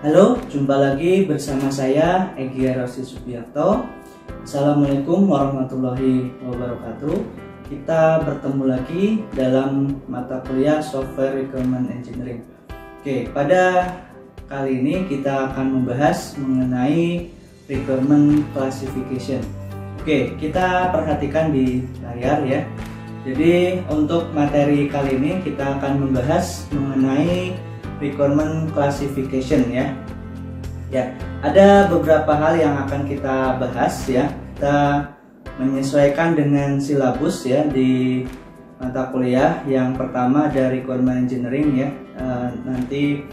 Halo, jumpa lagi bersama saya Egy Rosi Subiarto. Assalamualaikum warahmatullahi wabarakatuh. Kita bertemu lagi dalam mata kuliah Software Requirement Engineering. Oke, pada kali ini kita akan membahas mengenai Requirement Classification. Oke, kita perhatikan di layar ya. Jadi untuk materi kali ini kita akan membahas mengenai Requirement Classification ya. Ada beberapa hal yang akan kita bahas ya. Kita menyesuaikan dengan silabus ya di mata kuliah. Yang pertama ada Requirement Engineering ya. Nanti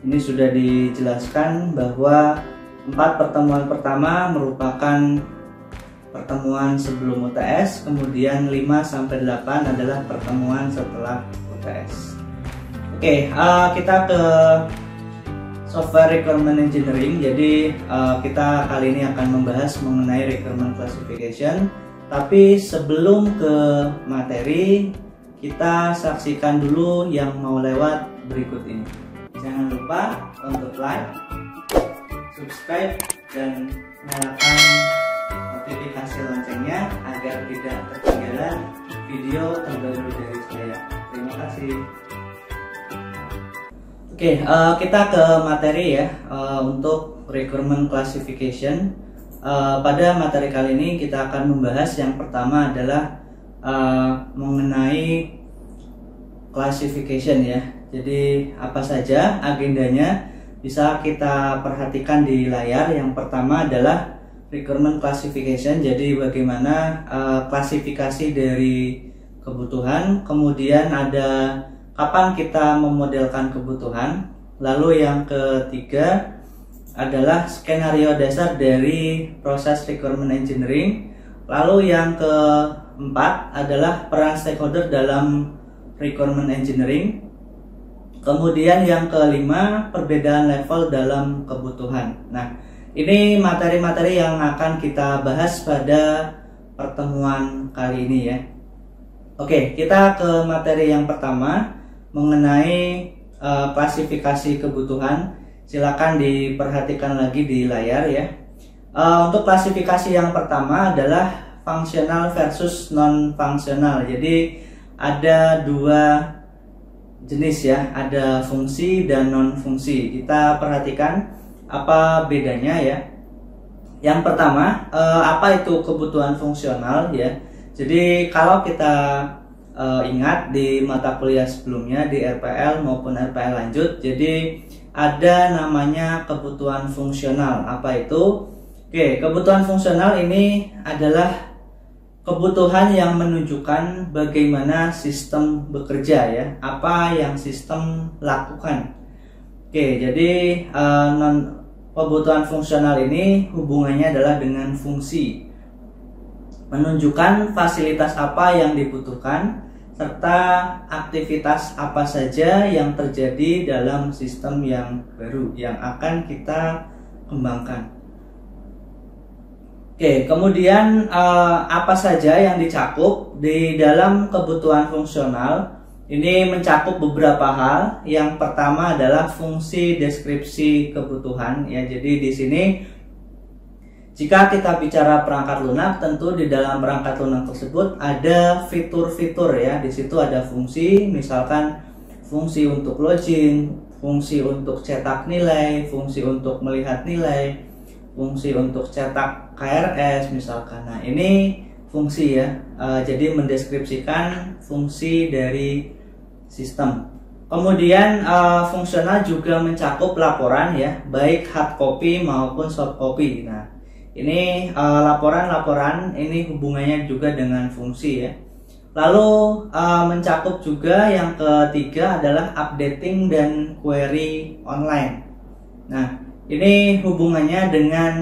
ini sudah dijelaskan bahwa 4 pertemuan pertama merupakan pertemuan sebelum UTS, kemudian 5-8 adalah pertemuan setelah UTS. Oke, kita ke Software Requirement Engineering. Jadi kita kali ini akan membahas mengenai Requirement Classification. Tapi sebelum ke materi, kita saksikan dulu yang mau lewat berikut ini. Jangan lupa untuk like, subscribe, dan nyalakan notifikasi loncengnya agar tidak ketinggalan video terbaru dari saya. Terima kasih. Oke, kita ke materi ya. Untuk Requirement Classification, pada materi kali ini kita akan membahas yang pertama adalah mengenai classification ya. Jadi apa saja agendanya bisa kita perhatikan di layar. Yang pertama adalah Requirement Classification, jadi bagaimana klasifikasi dari kebutuhan, kemudian ada kapan kita memodelkan kebutuhan, lalu yang ketiga adalah skenario dasar dari proses Requirement Engineering, lalu yang keempat adalah peran stakeholder dalam Requirement Engineering, kemudian yang kelima perbedaan level dalam kebutuhan. Nah, ini materi-materi yang akan kita bahas pada pertemuan kali ini ya. Oke, kita ke materi yang pertama mengenai klasifikasi kebutuhan. Silakan diperhatikan lagi di layar ya. Untuk klasifikasi yang pertama adalah fungsional versus non-fungsional. Jadi ada dua jenis ya, ada fungsi dan non-fungsi. Kita perhatikan apa bedanya ya. Yang pertama, apa itu kebutuhan fungsional ya. Jadi kalau kita ingat di mata kuliah sebelumnya di RPL maupun RPL lanjut, jadi ada namanya kebutuhan fungsional. Apa itu? Oke, kebutuhan fungsional ini adalah kebutuhan yang menunjukkan bagaimana sistem bekerja ya, apa yang sistem lakukan. Oke, jadi kebutuhan fungsional ini hubungannya adalah dengan fungsi, menunjukkan fasilitas apa yang dibutuhkan serta aktivitas apa saja yang terjadi dalam sistem yang baru yang akan kita kembangkan. Oke, kemudian apa saja yang dicakup di dalam kebutuhan fungsional? Ini mencakup beberapa hal. Yang pertama adalah fungsi deskripsi kebutuhan ya. Jadi di sini jika kita bicara perangkat lunak, tentu di dalam perangkat lunak tersebut ada fitur-fitur ya. Di situ ada fungsi, misalkan fungsi untuk login, fungsi untuk cetak nilai, fungsi untuk melihat nilai, fungsi untuk cetak KRS misalkan. Nah, ini fungsi ya. Jadi mendeskripsikan fungsi dari sistem. Kemudian fungsional juga mencakup laporan ya, baik hard copy maupun soft copy. Nah, ini laporan-laporan ini hubungannya juga dengan fungsi ya. Lalu mencakup juga yang ketiga adalah updating dan query online. Nah, ini hubungannya dengan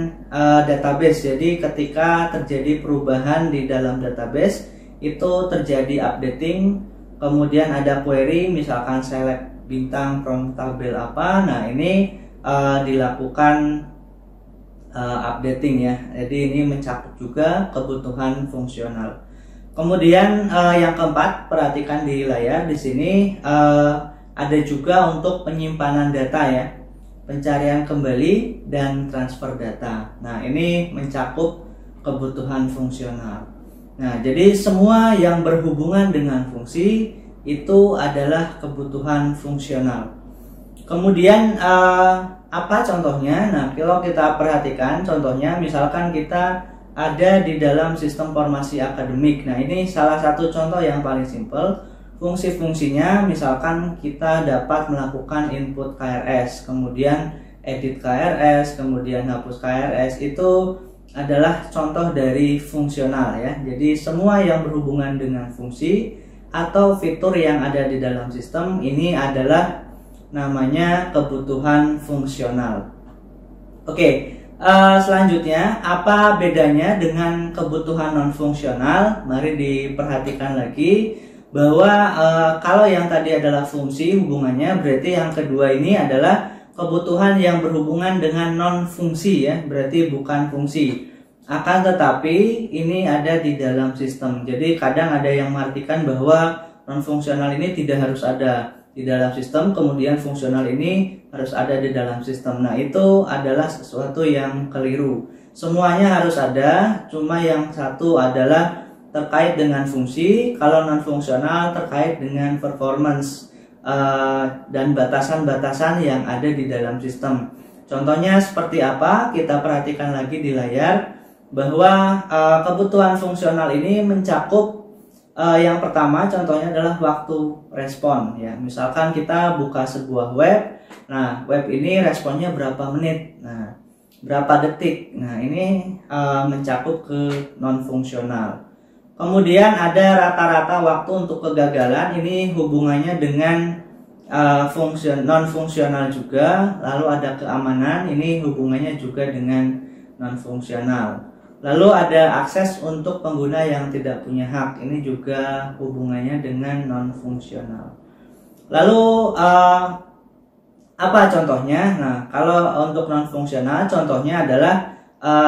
database. Jadi ketika terjadi perubahan di dalam database itu terjadi updating, kemudian ada query, misalkan select bintang from tabel apa. Nah, ini dilakukan updating ya. Jadi ini mencakup juga kebutuhan fungsional. Kemudian yang keempat, perhatikan di layar di sini ada juga untuk penyimpanan data ya. pencarian kembali, dan transfer data. Nah, ini mencakup kebutuhan fungsional. Nah, jadi semua yang berhubungan dengan fungsi itu adalah kebutuhan fungsional. Kemudian apa contohnya? Nah, kalau kita perhatikan contohnya, misalkan kita ada di dalam sistem formasi akademik. Nah, ini salah satu contoh yang paling simpel. Fungsi-fungsinya misalkan kita dapat melakukan input KRS, kemudian edit KRS, kemudian hapus KRS, itu adalah contoh dari fungsional ya. Jadi semua yang berhubungan dengan fungsi atau fitur yang ada di dalam sistem ini adalah namanya kebutuhan fungsional. Oke, selanjutnya apa bedanya dengan kebutuhan non fungsional? Mari diperhatikan lagi bahwa kalau yang tadi adalah fungsi hubungannya, berarti yang kedua ini adalah kebutuhan yang berhubungan dengan non fungsi ya, berarti bukan fungsi. Akan tetapi ini ada di dalam sistem. Jadi kadang ada yang mengartikan bahwa non fungsional ini tidak harus ada di dalam sistem, kemudian fungsional ini harus ada di dalam sistem. Nah, itu adalah sesuatu yang keliru. Semuanya harus ada, cuma yang satu adalah terkait dengan fungsi, kalau non fungsional terkait dengan performance dan batasan-batasan yang ada di dalam sistem. Contohnya seperti apa? Kita perhatikan lagi di layar bahwa kebutuhan fungsional ini mencakup yang pertama contohnya adalah waktu respon ya. Misalkan kita buka sebuah web, nah web ini responnya berapa menit, nah berapa detik, nah ini mencakup ke non fungsional. Kemudian ada rata-rata waktu untuk kegagalan, ini hubungannya dengan non fungsional juga. Lalu ada keamanan, ini hubungannya juga dengan non fungsional. Lalu ada akses untuk pengguna yang tidak punya hak, ini juga hubungannya dengan non fungsional. Lalu apa contohnya? Nah, kalau untuk non fungsional contohnya adalah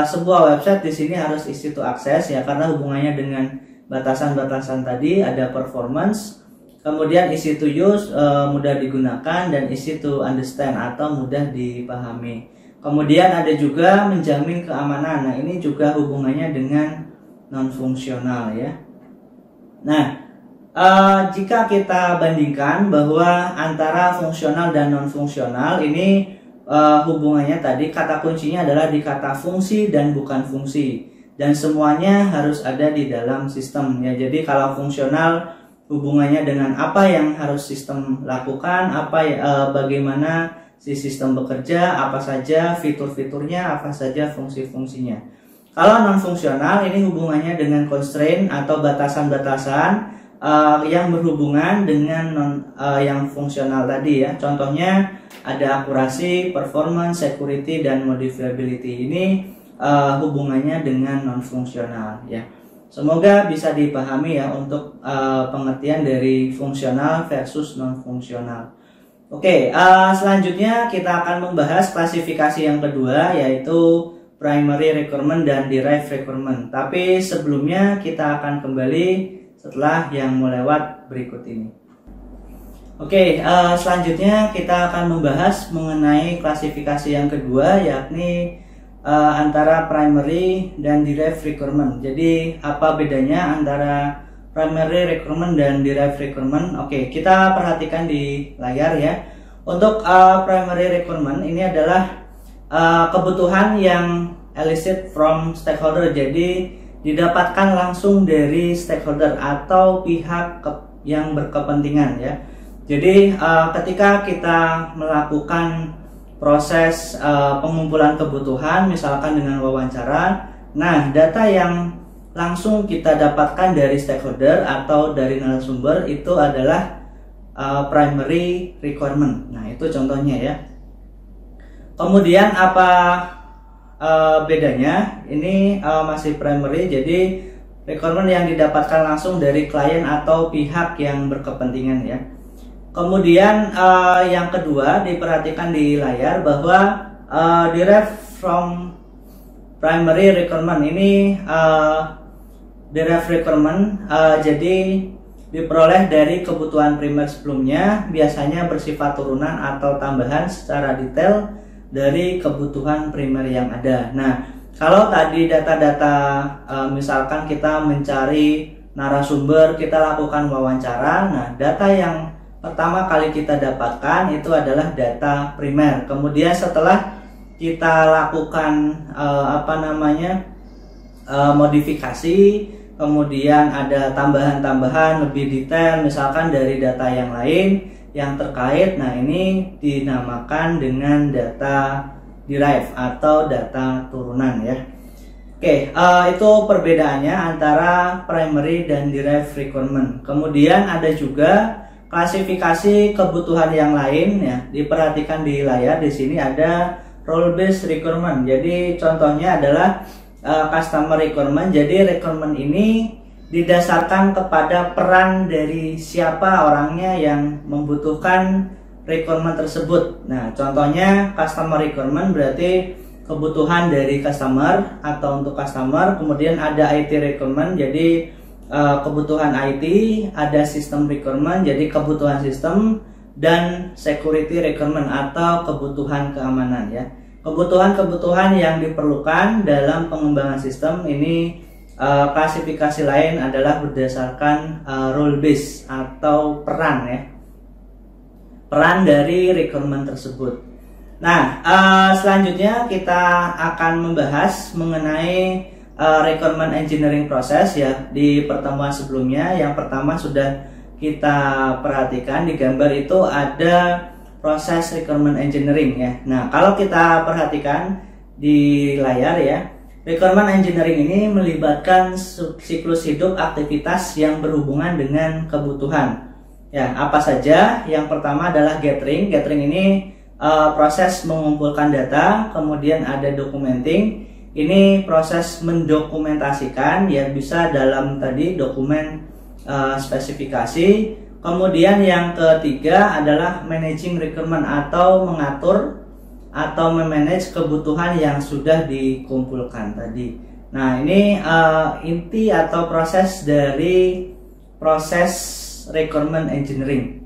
sebuah website di sini harus easy to access ya, karena hubungannya dengan batasan-batasan tadi. Ada performance, kemudian easy to use, mudah digunakan, dan easy to understand atau mudah dipahami. Kemudian ada juga menjamin keamanan. Nah, ini juga hubungannya dengan non fungsional ya. Nah, jika kita bandingkan bahwa antara fungsional dan non fungsional ini hubungannya tadi kata kuncinya adalah di kata fungsi dan bukan fungsi, dan semuanya harus ada di dalam sistem ya. Jadi kalau fungsional hubungannya dengan apa yang harus sistem lakukan, bagaimana si sistem bekerja, apa saja fitur-fiturnya, apa saja fungsi-fungsinya. Kalau non fungsional ini hubungannya dengan constraint atau batasan-batasan yang berhubungan dengan yang fungsional tadi ya. Contohnya ada akurasi, performance, security, dan modifiability. Ini hubungannya dengan non fungsional ya. Semoga bisa dipahami ya untuk pengertian dari fungsional versus non fungsional. Oke, selanjutnya kita akan membahas klasifikasi yang kedua, yaitu primary requirement dan derived requirement. Tapi sebelumnya kita akan kembali setelah yang melewat berikut ini. Oke, selanjutnya kita akan membahas mengenai klasifikasi yang kedua, yakni antara primary dan derived requirement. Jadi apa bedanya antara primary requirement dan derived requirement? Oke, kita perhatikan di layar ya. Untuk primary requirement ini adalah kebutuhan yang elicit from stakeholder. Jadi didapatkan langsung dari stakeholder atau pihak yang berkepentingan ya. Jadi ketika kita melakukan proses pengumpulan kebutuhan, misalkan dengan wawancara, nah data yang langsung kita dapatkan dari stakeholder atau dari narasumber itu adalah primary requirement. Nah, itu contohnya ya. Kemudian apa bedanya? Ini masih primary, jadi requirement yang didapatkan langsung dari klien atau pihak yang berkepentingan ya. Kemudian yang kedua diperhatikan di layar bahwa derived from primary requirement ini derived requirement jadi diperoleh dari kebutuhan primer sebelumnya, biasanya bersifat turunan atau tambahan secara detail dari kebutuhan primer yang ada. Nah, kalau tadi data-data misalkan kita mencari narasumber, kita lakukan wawancara. Nah, data yang pertama kali kita dapatkan itu adalah data primer. Kemudian setelah kita lakukan modifikasi, kemudian ada tambahan-tambahan lebih detail misalkan dari data yang lain yang terkait. Nah, ini dinamakan dengan data derive atau data turunan ya. Oke, itu perbedaannya antara primary dan derived requirement. Kemudian ada juga klasifikasi kebutuhan yang lain ya. Diperhatikan di layar di sini ada role based requirement. Jadi contohnya adalah customer requirement. Jadi requirement ini didasarkan kepada peran dari siapa orangnya yang membutuhkan requirement tersebut. Nah, contohnya customer requirement berarti kebutuhan dari customer atau untuk customer. Kemudian ada IT requirement, jadi kebutuhan IT. Ada system requirement, jadi kebutuhan sistem. Dan security requirement atau kebutuhan keamanan ya. Kebutuhan-kebutuhan yang diperlukan dalam pengembangan sistem ini klasifikasi lain adalah berdasarkan role base atau peran ya. Peran dari requirement tersebut. Nah, selanjutnya kita akan membahas mengenai requirement engineering process ya. Di pertemuan sebelumnya yang pertama sudah kita perhatikan di gambar itu ada proses requirement engineering ya. Nah, kalau kita perhatikan di layar ya, requirement engineering ini melibatkan siklus hidup aktivitas yang berhubungan dengan kebutuhan. Ya, apa saja? Yang pertama adalah gathering. Gathering ini proses mengumpulkan data, kemudian ada documenting. Ini proses mendokumentasikan ya, bisa dalam tadi dokumen spesifikasi. Kemudian yang ketiga adalah managing requirement atau mengatur atau memanage kebutuhan yang sudah dikumpulkan tadi. Nah, ini inti atau proses dari proses requirement engineering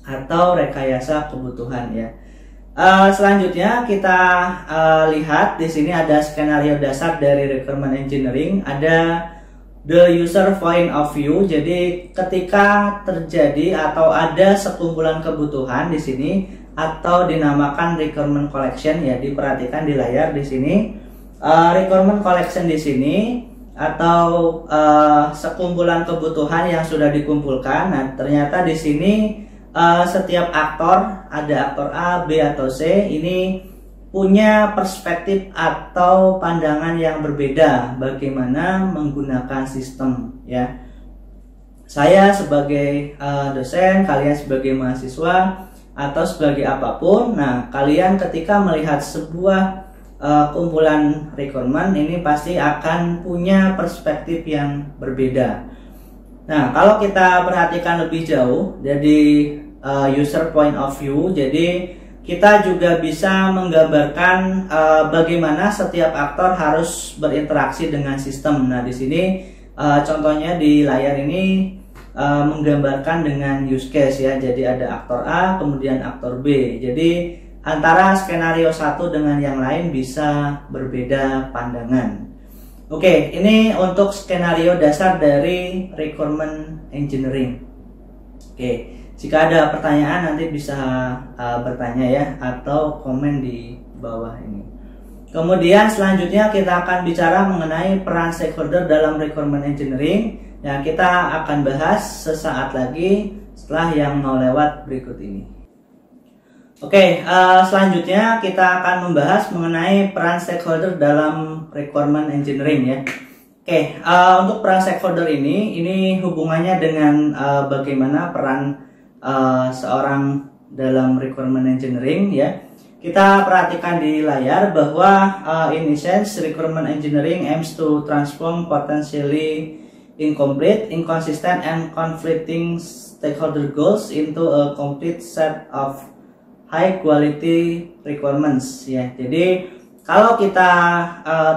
atau rekayasa kebutuhan ya. Selanjutnya kita lihat di sini ada skenario dasar dari requirement engineering, ada the user point of view. Jadi ketika terjadi atau ada sekumpulan kebutuhan di sini atau dinamakan requirement collection ya, diperhatikan di layar di sini. Requirement collection di sini atau sekumpulan kebutuhan yang sudah dikumpulkan. Nah, ternyata di sini setiap aktor, ada aktor A, B atau C, ini punya perspektif atau pandangan yang berbeda bagaimana menggunakan sistem ya. Saya sebagai dosen, kalian sebagai mahasiswa atau sebagai apapun. Nah, kalian ketika melihat sebuah kumpulan requirement ini pasti akan punya perspektif yang berbeda. Nah, kalau kita perhatikan lebih jauh dari user point of view, jadi kita juga bisa menggambarkan bagaimana setiap aktor harus berinteraksi dengan sistem. Nah, di sini contohnya di layar ini menggambarkan dengan use case ya. Jadi ada aktor A, kemudian aktor B. Jadi antara skenario satu dengan yang lain bisa berbeda pandangan. Oke, ini untuk skenario dasar dari requirement engineering. Oke, jika ada pertanyaan nanti bisa bertanya ya, atau komen di bawah ini. Kemudian selanjutnya kita akan bicara mengenai peran stakeholder dalam requirement engineering. Ya, kita akan bahas sesaat lagi setelah yang mau lewat berikut ini. Oke, selanjutnya kita akan membahas mengenai peran stakeholder dalam requirement engineering ya. Oke, untuk peran stakeholder ini hubungannya dengan bagaimana peran seorang dalam requirement engineering ya. Kita perhatikan di layar bahwa in essence requirement engineering aims to transform potentially incomplete, inconsistent, and conflicting stakeholder goals into a complete set of high quality requirements ya. Jadi kalau kita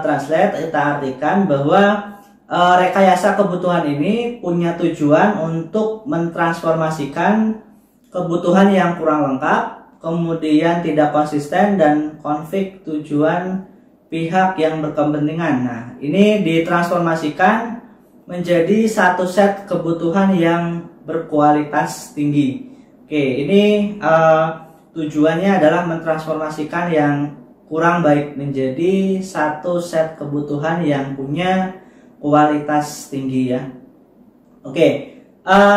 translate, kita artikan bahwa rekayasa kebutuhan ini punya tujuan untuk mentransformasikan kebutuhan yang kurang lengkap, kemudian tidak konsisten, dan konflik tujuan pihak yang berkepentingan. Nah, ini ditransformasikan menjadi satu set kebutuhan yang berkualitas tinggi. Oke, ini tujuannya adalah mentransformasikan yang kurang baik menjadi satu set kebutuhan yang punya kualitas tinggi ya. Oke,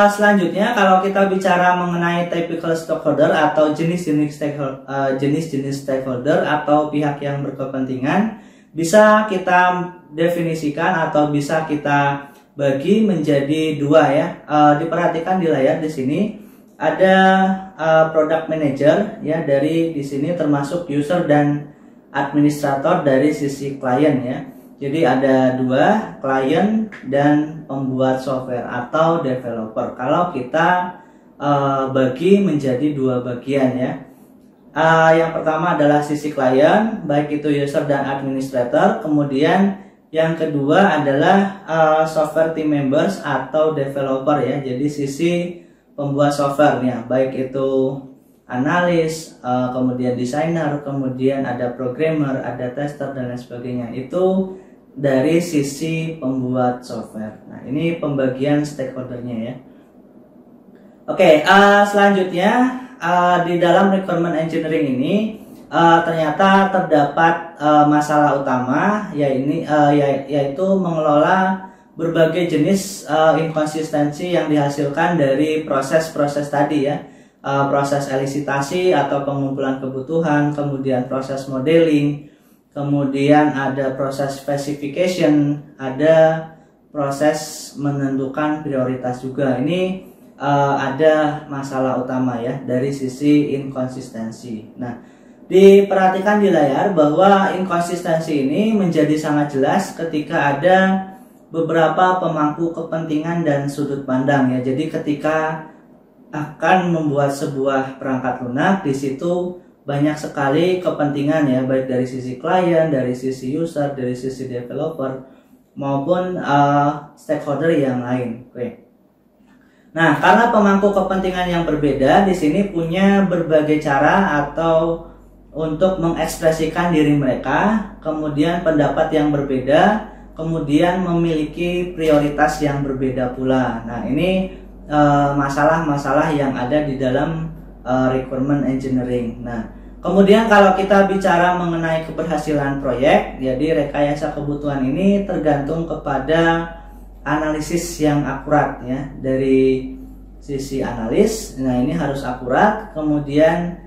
selanjutnya kalau kita bicara mengenai typical stakeholder atau jenis-jenis stakeholder atau pihak yang berkepentingan, bisa kita definisikan atau bisa kita bagi menjadi dua ya. Diperhatikan di layar di sini ada product manager ya, dari di sini termasuk user dan administrator dari sisi klien ya. Jadi ada dua, klien dan pembuat software atau developer. Kalau kita bagi menjadi dua bagian ya. Yang pertama adalah sisi klien, baik itu user dan administrator. Kemudian yang kedua adalah software team members atau developer ya. Jadi sisi pembuat softwarenya, baik itu analis, kemudian desainer, kemudian ada programmer, ada tester dan lain sebagainya. Itu dari sisi pembuat software. Nah, ini pembagian stakeholdernya ya. Oke, selanjutnya di dalam requirement engineering ini ternyata terdapat masalah utama, yaitu mengelola berbagai jenis inkonsistensi yang dihasilkan dari proses-proses tadi ya. Proses elisitasi atau pengumpulan kebutuhan, kemudian proses modeling, kemudian ada proses specification, ada proses menentukan prioritas juga. Ini ada masalah utama ya dari sisi inkonsistensi. Nah, diperhatikan di layar bahwa inkonsistensi ini menjadi sangat jelas ketika ada beberapa pemangku kepentingan dan sudut pandang ya. Jadi ketika akan membuat sebuah perangkat lunak, di situ banyak sekali kepentingan ya, baik dari sisi klien, dari sisi user, dari sisi developer maupun stakeholder yang lain. Oke. Nah, karena pemangku kepentingan yang berbeda di sini punya berbagai cara atau untuk mengekspresikan diri mereka, kemudian pendapat yang berbeda, kemudian memiliki prioritas yang berbeda pula. Nah, ini masalah-masalah yang ada di dalam requirement engineering. Nah, kemudian kalau kita bicara mengenai keberhasilan proyek, jadi rekayasa kebutuhan ini tergantung kepada analisis yang akurat ya, dari sisi analis. Nah, ini harus akurat, kemudian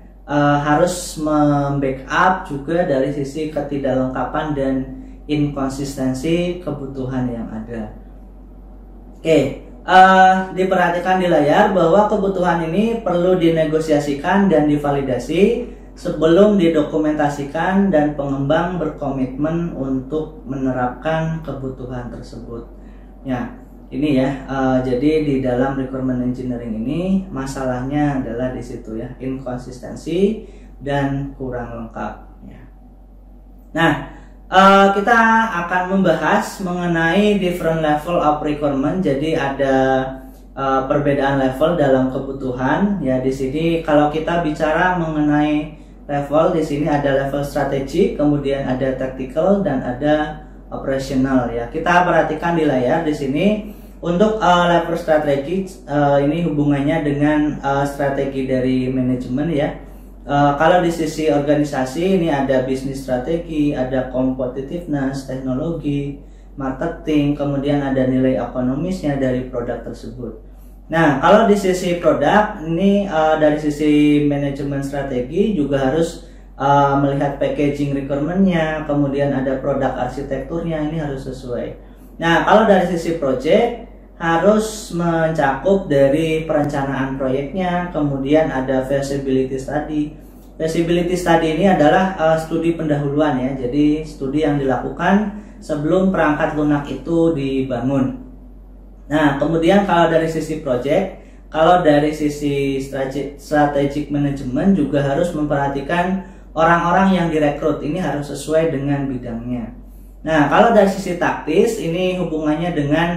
harus membackup juga dari sisi ketidaklengkapan dan inkonsistensi kebutuhan yang ada. Oke. Diperhatikan di layar bahwa kebutuhan ini perlu dinegosiasikan dan divalidasi sebelum didokumentasikan, dan pengembang berkomitmen untuk menerapkan kebutuhan tersebut. Ya, ini ya. Jadi di dalam requirement engineering ini masalahnya adalah di situ ya, inkonsistensi dan kurang lengkap. Ya. Nah, kita akan membahas mengenai different level of requirement. Jadi ada perbedaan level dalam kebutuhan ya. Di sini kalau kita bicara mengenai level, di sini ada level strategik, kemudian ada tactical dan ada operational ya. Kita perhatikan di layar di sini untuk level strategik, ini hubungannya dengan strategi dari manajemen ya. Kalau di sisi organisasi ini ada bisnis strategi, ada competitiveness, teknologi, marketing, kemudian ada nilai ekonomisnya dari produk tersebut. Nah, kalau di sisi produk ini dari sisi manajemen strategi juga harus melihat packaging requirement-nya, kemudian ada produk arsitekturnya, ini harus sesuai. Nah, kalau dari sisi project harus mencakup dari perencanaan proyeknya, kemudian ada feasibility study. Feasibility study ini adalah studi pendahuluan ya, jadi studi yang dilakukan sebelum perangkat lunak itu dibangun. Nah, kemudian kalau dari sisi project, kalau dari sisi strategic management juga harus memperhatikan orang-orang yang direkrut, ini harus sesuai dengan bidangnya. Nah, kalau dari sisi taktis, ini hubungannya dengan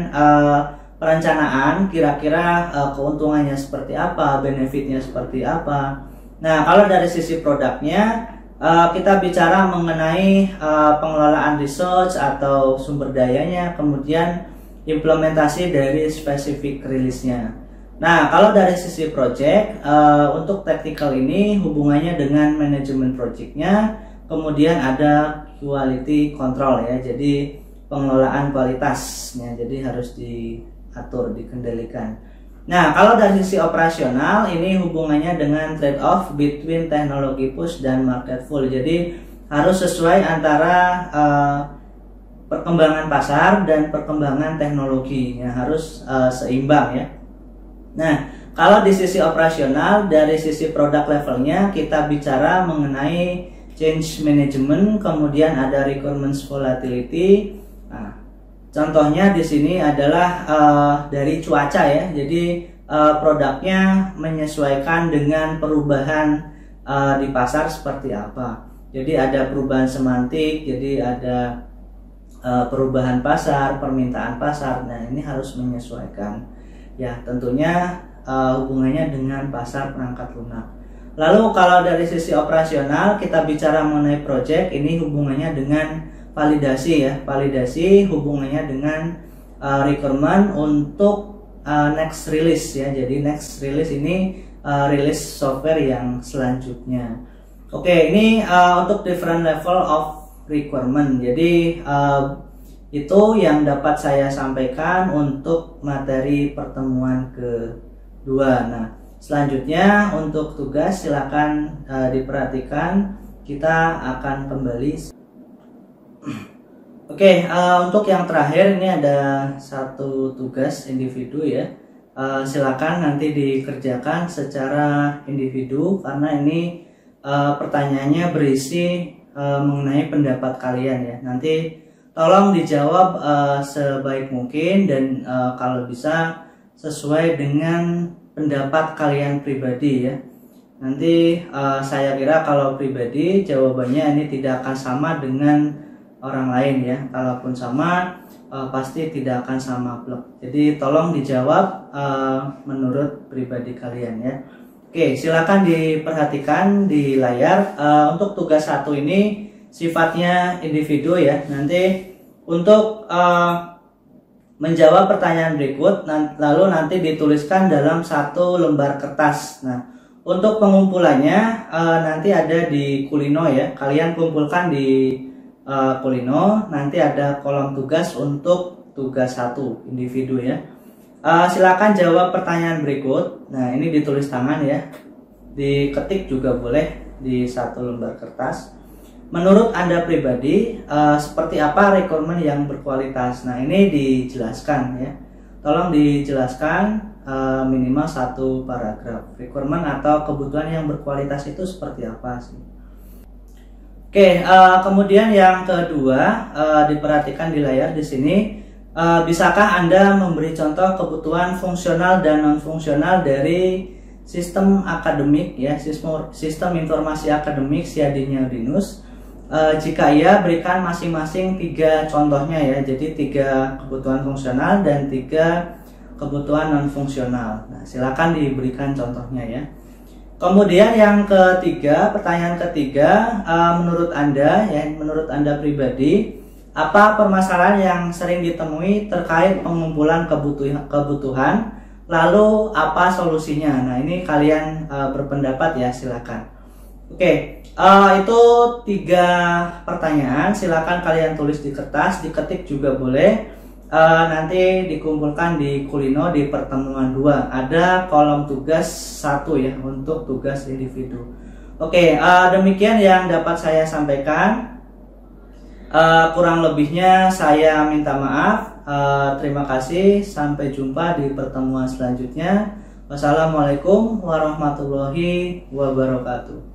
perencanaan, kira-kira keuntungannya seperti apa, benefitnya seperti apa, Nah, kalau dari sisi produknya, kita bicara mengenai pengelolaan research atau sumber dayanya, kemudian implementasi dari spesifik rilisnya. Nah, kalau dari sisi project, untuk technical ini hubungannya dengan manajemen projectnya, kemudian ada quality control ya, jadi pengelolaan kualitasnya, jadi harus diatur, dikendalikan. Nah, kalau dari sisi operasional ini hubungannya dengan trade-off between teknologi push dan market pull. Jadi harus sesuai antara perkembangan pasar dan perkembangan teknologi, ya, harus seimbang ya. Nah, kalau di sisi operasional dari sisi produk levelnya kita bicara mengenai change management, kemudian ada requirements volatility. Nah, contohnya di sini adalah dari cuaca ya. Jadi produknya menyesuaikan dengan perubahan di pasar seperti apa. Jadi ada perubahan semantik, jadi ada perubahan pasar, permintaan pasar. Nah, ini harus menyesuaikan. Ya, tentunya hubungannya dengan pasar perangkat lunak. Lalu kalau dari sisi operasional kita bicara mengenai project, ini hubungannya dengan validasi ya. Validasi hubungannya dengan requirement untuk next release ya. Jadi next release ini release software yang selanjutnya. Oke, ini untuk different level of requirement. Jadi itu yang dapat saya sampaikan untuk materi pertemuan kedua. Nah, selanjutnya untuk tugas silakan diperhatikan. Kita akan kembali. Oke, untuk yang terakhir ini ada satu tugas individu ya. Silakan nanti dikerjakan secara individu karena ini pertanyaannya berisi mengenai pendapat kalian ya. Nanti tolong dijawab sebaik mungkin dan kalau bisa sesuai dengan pendapat kalian pribadi ya. Nanti saya kira kalau pribadi jawabannya ini tidak akan sama dengan orang lain ya. Kalaupun sama pasti tidak akan sama plek. Jadi tolong dijawab menurut pribadi kalian ya. Oke, silakan diperhatikan di layar. Untuk tugas 1 ini sifatnya individu ya. Nanti untuk menjawab pertanyaan berikut lalu nanti dituliskan dalam satu lembar kertas. Nah, untuk pengumpulannya nanti ada di Kulino ya. Kalian kumpulkan di Kulino, nanti ada kolom tugas untuk tugas 1 individu ya. Silakan jawab pertanyaan berikut. Nah, ini ditulis tangan ya, diketik juga boleh di satu lembar kertas. Menurut Anda pribadi seperti apa requirement yang berkualitas? Nah, ini dijelaskan ya, tolong dijelaskan minimal 1 paragraf. Requirement atau kebutuhan yang berkualitas itu seperti apa sih? Oke, kemudian yang kedua diperhatikan di layar di sini, bisakah Anda memberi contoh kebutuhan fungsional dan non fungsional dari sistem akademik ya, sistem informasi akademik Siadinya Udinus? Jika iya, berikan masing-masing 3 contohnya ya. Jadi 3 kebutuhan fungsional dan 3 kebutuhan non fungsional. Nah, silakan diberikan contohnya ya. Kemudian yang ketiga, pertanyaan ketiga, menurut Anda ya, menurut Anda pribadi, apa permasalahan yang sering ditemui terkait pengumpulan kebutuhan, lalu apa solusinya? Nah, ini kalian berpendapat ya, silakan. Oke, itu 3 pertanyaan, silakan kalian tulis di kertas, diketik juga boleh. Nanti dikumpulkan di Kulino di pertemuan 2. Ada kolom tugas 1 ya untuk tugas individu. Oke, demikian yang dapat saya sampaikan. Kurang lebihnya saya minta maaf. Terima kasih. Sampai jumpa di pertemuan selanjutnya. Wassalamualaikum warahmatullahi wabarakatuh.